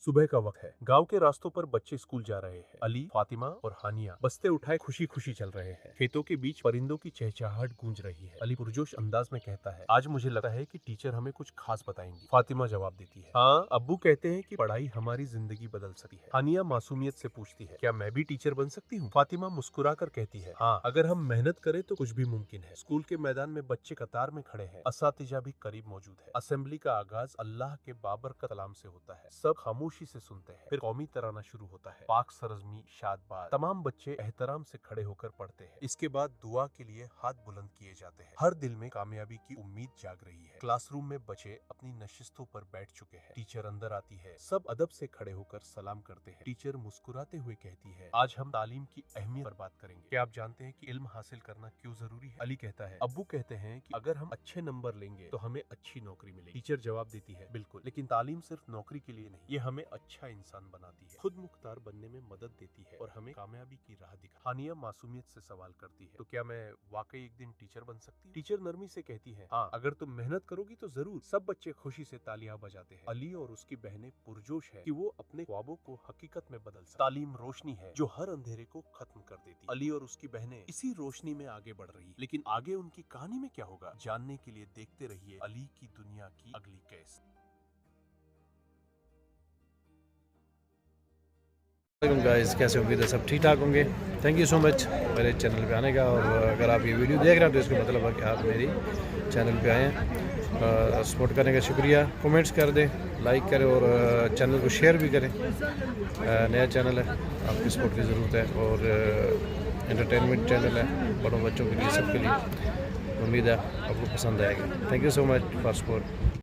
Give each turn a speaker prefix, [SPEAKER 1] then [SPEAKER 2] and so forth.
[SPEAKER 1] सुबह का वक्त है। गांव के रास्तों पर बच्चे स्कूल जा रहे हैं। अली, फातिमा और हानिया बस्ते उठाए खुशी खुशी चल रहे हैं। खेतों के बीच परिंदों की चहचहाहट गूंज रही है। अली पुरजोश अंदाज में कहता है, आज मुझे लगता है कि टीचर हमें कुछ खास बताएंगी। फातिमा जवाब देती है, हाँ, अब्बू कहते हैं कि पढ़ाई हमारी जिंदगी बदल सकती है। हानिया मासूमियत से पूछती है, क्या मैं भी टीचर बन सकती हूँ? फातिमा मुस्कुरा कर कहती है, हाँ, अगर हम मेहनत करें तो कुछ भी मुमकिन है। स्कूल के मैदान में बच्चे कतार में खड़े हैं। असातिजा भी करीब मौजूद है। असेंबली का आगाज अल्लाह के बाबर का कलाम से होता है। सब खामोशी से सुनते हैं। फिर कौमी तराना शुरू होता है। पाक सरजमी शादबाद। तमाम बच्चे एहतराम से खड़े होकर पढ़ते हैं। इसके बाद दुआ के लिए हाथ बुलंद किए जाते हैं। हर दिल में कामयाबी की उम्मीद जाग रही है। क्लासरूम में बच्चे अपनी नशिस्तों पर बैठ चुके हैं। टीचर अंदर आती है। सब अदब से खड़े होकर सलाम करते हैं। टीचर मुस्कुराते हुए कहती है, आज हम तालीम की अहमियत पर बात करेंगे। क्या आप जानते हैं कि इल्म हासिल करना क्यों जरूरी है? अली कहता है, अब्बू कहते हैं कि अगर हम अच्छे नंबर लेंगे तो हमें अच्छी नौकरी मिलेगी। टीचर जवाब देती है, बिल्कुल, लेकिन तालीम सिर्फ नौकरी के लिए नहीं, ये हमें अच्छा इंसान बनाती है, खुद मुख्तार बनने में मदद देती है और हमें कामयाबी की राह दिखा। हानिया मासूमियत से सवाल करती है, तो क्या मैं वाकई एक दिन टीचर बन सकती हूँ? टीचर नरमी से कहती है, हाँ, अगर तुम मेहनत करोगी तो जरूर। सब बच्चे खुशी से तालियां बजाते हैं। अली और उसकी बहनें पुरजोश है कि वो अपने ख्वाबों को हकीकत में बदल सकते। तालीम रोशनी है जो हर अंधेरे को खत्म कर देती। अली और उसकी बहनें इसी रोशनी में आगे बढ़ रही, लेकिन आगे उनकी कहानी में क्या होगा, जानने के लिए देखते रहिए अली की दुनिया की अगली केस।
[SPEAKER 2] गाइस, कैसे उम्मीद है सब ठीक ठाक होंगे। थैंक यू सो मच मेरे चैनल पे आने का। और अगर आप ये वीडियो देख रहे हैं तो इसका मतलब है कि आप मेरी चैनल पे आए हैं। सपोर्ट करने का शुक्रिया। कमेंट्स कर दें, लाइक करें और चैनल को शेयर भी करें। नया चैनल है, आपकी सपोर्ट की ज़रूरत है और एंटरटेनमेंट चैनल है, बड़ों बच्चों के लिए, सबके लिए। उम्मीद है आपको पसंद आएगा। Thank you so much for support.